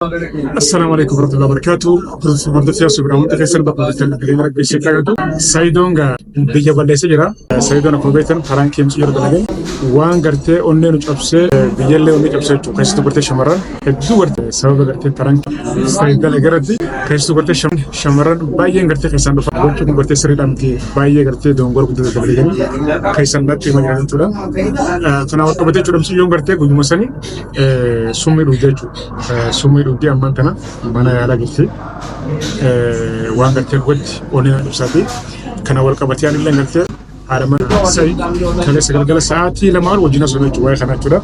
السلام عليكم ورحمة الله وبركاته. برضه سياسة برامج تكسر بقى تكلم لك بشيء كذا. سايدونغا بيجا بالله سجرا سايدونا كوبيتن حرام كيم سير بلغين وان غرتة أني نجابسه بيجله أني جابسه تو كيستو برتة شمران هدو غرتة سبب غرتة حرام سايدا لغرتة كيستو برتة شمران بايين غرتة كيسان دفع وكم غرتة سرير أمتي بايين غرتة دونغور بدو بلغين كيسان دات ما يعرفون تولا تناول كوبيتة شو رمسي يوم غرتة قدوم سني سومي رودجو سومي رودي أمان كنا mana ya lagi sih uang kerja buat orang usaha karena work abatian ini kerja ada mana saya kalau segala saat ini lemar wajibnya sudah jual karena sudah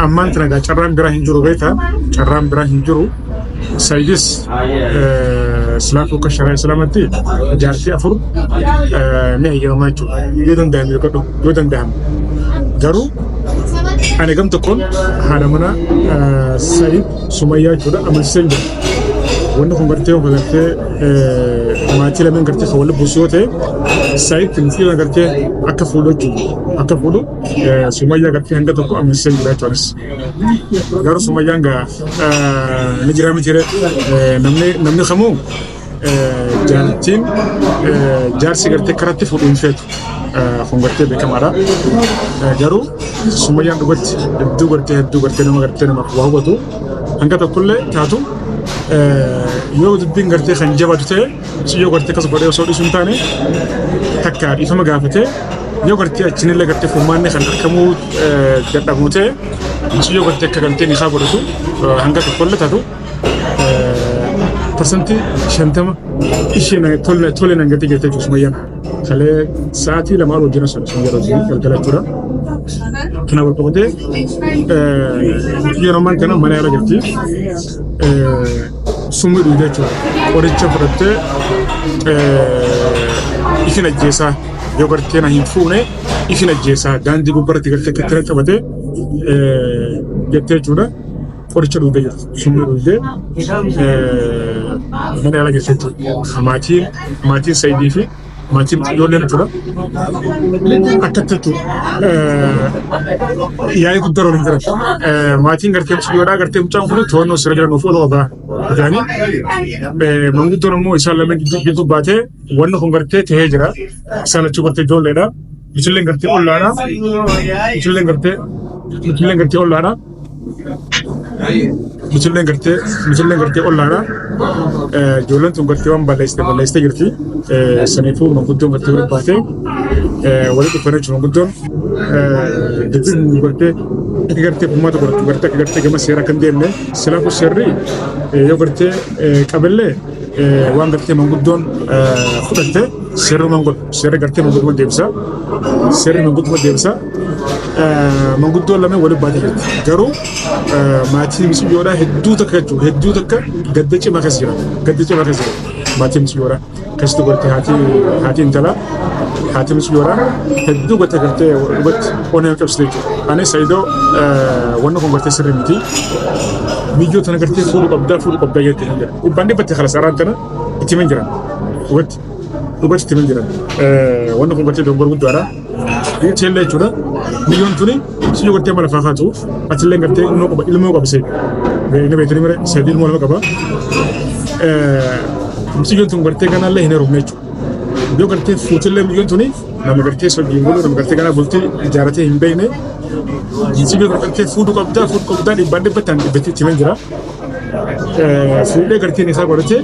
aman tenaga caram gerah hinjuru beta caram gerah hinjuru saya selaku kesyariah selamati jarti afur ni yang maju yudan dam garu ane gam tukun ada mana saya Sumaya sudah amal sendiri wanda kongartee kongartee maatii lameen gartee kan wal buusootee saayit timsiila gartee akka fuudhu Sumayyaa gartee hanga tokko ammiseen jiraachuu anis garuu Sumayyaan gaa ni jiraami jire namni kamuu jaartiin jaarsi gartee karaatti fuudhuun feetu kongartee beekamaadha garuu Sumayyaan dhugatti hedduu gartee nama waa hubatu hanga tokkollee taatu yoo dubbiin gartee kan jabaatu ta'e yoo gartee kas godhee osoo dhiisuun taane takka dhiifama gaafatee yoo gartee achinillee gartee furmaanni kan argamuu dadhabuu ta'e yoo gartee akka gartee isaa godhatu hanga tokkollee taatu persentii 50 isheen tole nan gatii jettee Sumayyaan kalee sa'aatii lamaan wajjin sun yeroo galgala jira kana barbaadee yeroo man kana mana yaala jirti sumii dhuunfaa jechuudha qoricha fudhattee isin ajjeesaa yoo gartee na hin fuune isin ajjeesaa daandii gubbaratti gartee kattira qabatee jettee jechuudha qoricha dhuunfaa jirti sumii dhuunfaa mana yaala jirti jechuudha maatiin Saayidii fi maatiin ijoolleen jechuudha akkatti jechuudha yaa'ii guddaa rooliin jiran maatiin gartee yoodhaa gartee mucaan kun to'annoo sirra jiran of ooluu qabaa jedhanii manguddoon immoo isaan lameen gidduu baatee wanni kun gartee tahee jira isaan achii gartee ijoolleedha ijoolleen gartee ollaadha ijoolleen gartee ollaadha Michilleen gartee ollaadha ijoolleen tun gartee waan balleessitee jirti saniifuu manguddoon gartee waliin baatee walitti dhufanii jiru manguddoon dubbiin gartee akka gartee uummata godhatu gartee akka gartee gama seeraa kan deemne silaafuu seerri yoo gartee qaballee waan gartee manguddoon fudhatte seerri gartee mangudduma deebisa manguddoon lameen waliin baatee jirti garuu maatii misiyyoodhaa hedduu takka gadda cimaa keessa jira maatii misiyyoodhaa keessattuu gartee haati intalaa haati misiyyoodhaa hedduu gatta gartee hubatti onee qabsitee jechuudha anis Saayidoo wanni kun gartee sirrii miti miyyoo tana gartee fuudhuu qabdaa jettee hin jira gubbaan dhibbattee kalas araan tana itti himan jiran hubatti itti himan jiran wanni kun gartee dongor guddaadha jechuudha jechuudha miyyoon tuni siyyoo gartee mala faafaatu atillee gartee ilmoo qabsee ni beekanii mire Saayidii ilmoo lama qaba miyyoon tun gartee kanallee hin heerumne jechuudha yoo gartee fuutillee miyyoon tuni nama gartee sojiin bulu nama gartee kanaa bultii ijaaratee hin beekne miyyoon gartee fuudhuu qabdaa dhibbattaan dhibbattee itti himan jira fuudhee garteen isaa godhatee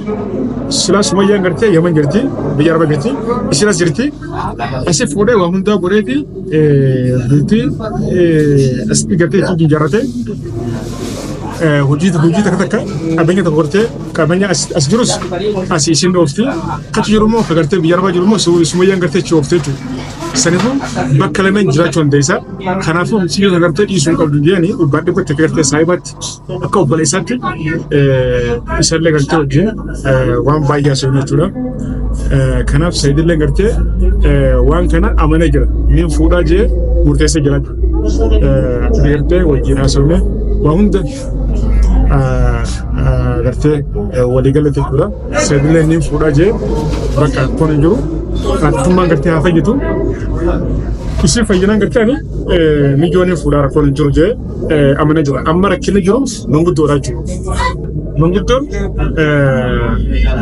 silaa Sumayyaan gartee Yaman jirti biyya Arabaa jirti isinas jirti asii fuudhee waa hundaa godheeti bultii asii gartee itti ijaaratee hojii takka qabeenya tokko gartee qabeenya as jirus as isin dhoofti kachi jirummoo ka gartee biyya Arabaa jirummoo Sumayyaan gartee ichi ooftee jechuudha saniifuu bakka lameen jiraachuu dandeessa kanaafuu missiyyoo gartee dhiisuu qabdu jedhanii ubbaan dhibbatti gartee saahibaatti akka obboleessaatti isallee gartee wajjin waan baay'ee haasa'u jechuudha kanaaf Saayidillee gartee waan kana amanee jira ni fuudhaa jee murteessee jira gartee wajjin haasa'uun waa hunda gartee waliigalee jechuudha Saayidillee ni fuudhaa jee bakka kun hin jiru akkuma gartee haa fayyitu isin fayyinaan gartee mijoonni fuudhaa rakkoon hin jiru jee amanee jira amma rakkinni jiru manguddoodhaa jechuudha manguddoon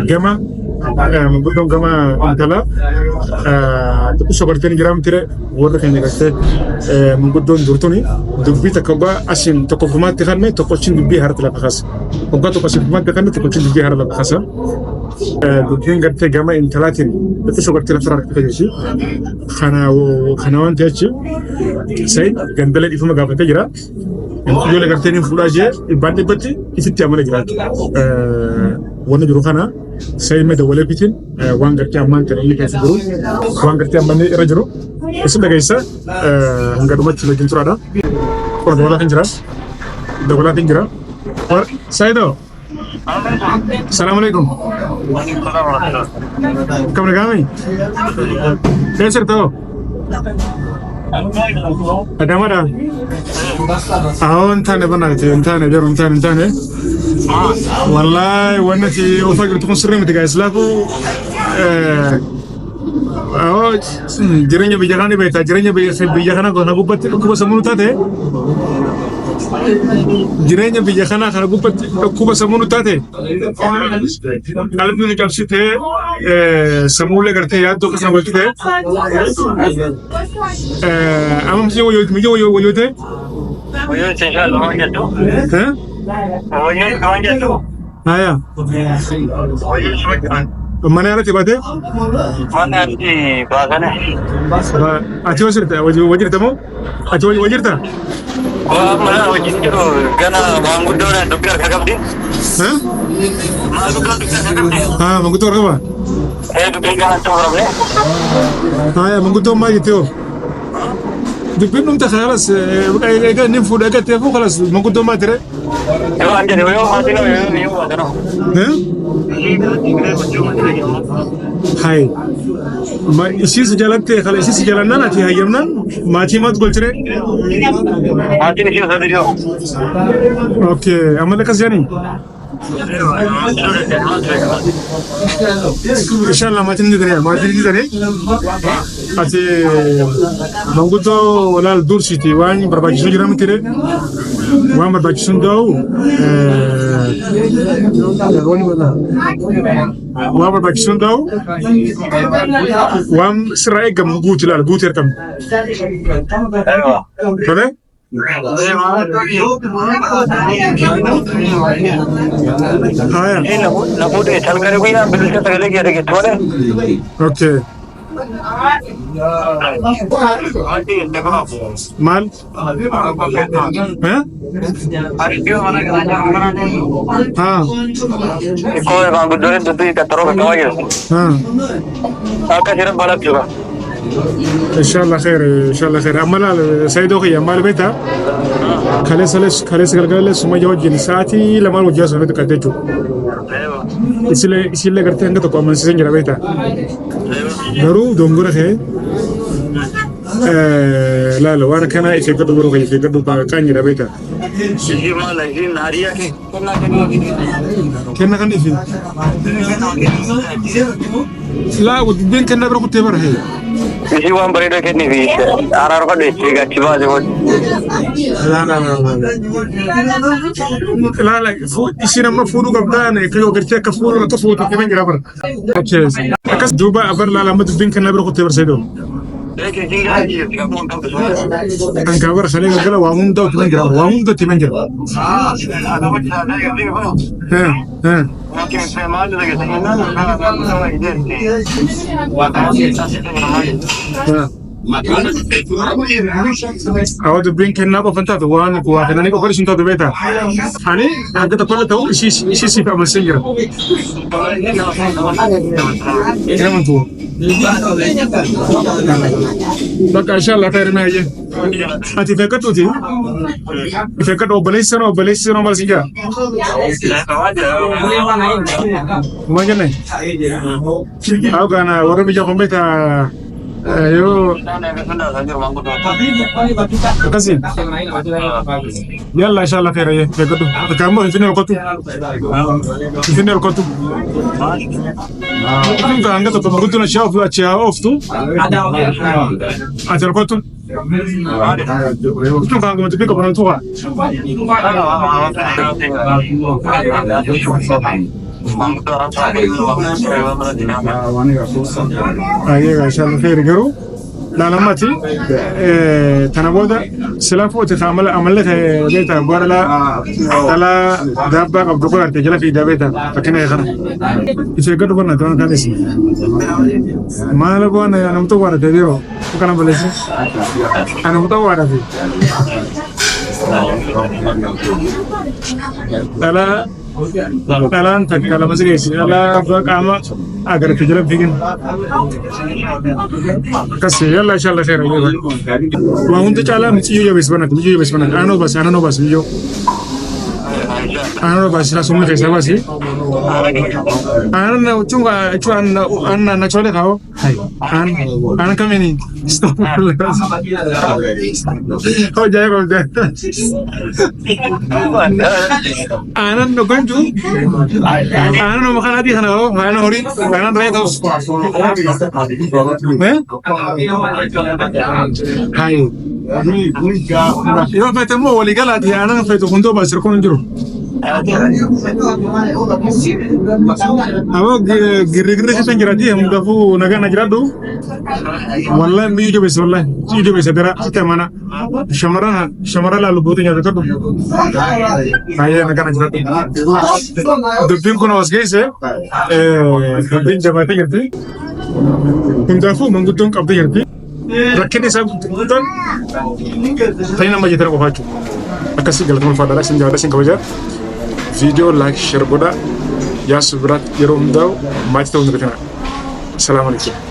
gama manguddoon gama intala tokko barteen jiraamtire warra keenya gartee manguddoon durtuni dubbii takka ba asin tokko fumaatti kanne tokko chin dubbii harta lafa khas tokko tokko asin fumaatti kanne tokko chin dubbii harta lafa khasa dubbiin gartee gama intalaatiin tokko barteen lafa harta kajeshi kana waan ta'echi sai gandala ifuma gaafatee jira ijoollee gartee ni fuudhaa jee ibbaan dhibbatti ifitti amana jiraatu wanna jiru kana sai meda wala bitin waan gartee ammaan ta'e inni keessa jiru waan gartee ammaan irra jiru isin dhageessa hanga dhumatti lajin turaadha kun dabalaatiin jira Saido Assalamu alaikum kam nagami कैसे तो ada mana انتاني بناتي انتاني جرو انتاني والله ونتي وفاجر تكون سري متجايز لكو جريني بيجانا بيتا جريني بيجانا كنا قبت كوبا سمونو تاتي جريني بيجانا كنا قبت كوبا سمونو تاتي قلبي نكابسيته سمولة كرتة ياد دو كسنا بلتة أمام سيو ويوته ها هيا mana ada tiba deh? Mana di belakangnya? Aci wajir temu? Aci wajir tak? Wah, mana wajir tu? Karena manggudo dan dokter kakak di? Hah? Manggudo dokter kakak di? Ah, manggudo apa? Dokter kakak tu orang ni? Ah, ya manggudo mah itu. Dipin nung tak khalas, ega nimfu ega tefu khalas manggudo mah tere. Yo anja ni, yo mati ni, yo ada no. Hah? Hai, ma isi sejalan teh kalau isi sejalan nana teh hayamnan, mati mat golcere. Mati ni siapa dia? Oke, amal kasihani. Insyaallah mati ni dari. Ati manggudo walal dur siti wani berbagi sujiram tire. Wan berbagi sundau. Wan berbagi sundau. Wan serai gam gutilal gutir kam. Kene? Haya. Lagu deh, chal kare koई ना बिल्कुल से पहले क्या रखे थोड़े. Okay. Mal? हाँ. कोई मanggudo ni tu ikat terus ke kawin. हाँ. Akan siapa balap juga. Insyaallah khair. Amal Saido khaya amal beta. Kales galgale suma jawajin saati lama wajah sana tu kata tu. Isile करते हैं तो common sense जरा बेटा दारू डोंगरा है لا وانا كان يفكر دورو يفكر دو كان جرا بيتا Sisi malah ini naria ke. كنا كان في لا ودين كنا بروح تبر هي Sisi wan berita ke ni bis. Arar kan deh, tiga ciba je. لا يصير ما فودو قبضان كيو قرتي كفودو كفودو كمان جرا بر اكيس اكس دوبا ابر لا ما تدين كنا بروح تبر سيدو an kabar khale gala wamun do timan jira wamun do timan jira أود بين كنا بفنتات وأنا كنا نيجو فريش نتاد بيتا hani agak terpala tahu isi sifat messenger كمان تو maka insyaallah khair me aja ati fekat tu fekat obalesano mal singa mana ni aku kan orang bijak pembeta Yo kasi yalla inshallah khair ye begodu kambo finel kotu kunga anga to begodu na shafu acha oftu acha kotu kunga anga to piko bana tuwa aye inshallah khair garu لا لماتي تنبودا سلافو تتعامل عملت بيتا بورلا تلا دابا قبل كل ارتجال في دابيتا فكنا يخنا يسيقدر بنا تمام كان اسمه ما لبوانا أنا متوارد تديرو وكان بلسي أنا متوارد فيه تلا أنت كلا مسيري تلا فكامة agar kejalan bikin kasih yalla insyaallah khair wa untuk cala miciyo bes banget ano bas yo ano bas langsung mereka siapa sih ana cunga cuan ana na chole kau ana kami ni oh jaya kau jaya ana no ganju ana no makan hati kana kau ana hori ana try kau hai yo petemo wali galati ana feto kundo basir konjuro Abo giri-giri kita ngerti ya muda fu naga najrado, wallah miju bes wallah, miju bes ada kita mana, shamara lalu butuhnya dekat tu, ayah naga najrado, dupin kono was guys dupin jabatan ngerti, muda fu mengutung kapten ngerti, rakyat desa butuhan, tadi nama jiter ko bacu, akasih galat malfadara senjata sing kawajar. Video like share boda ya subrat yerum daw ma ci taw ñu ko ci na assalamu alaykum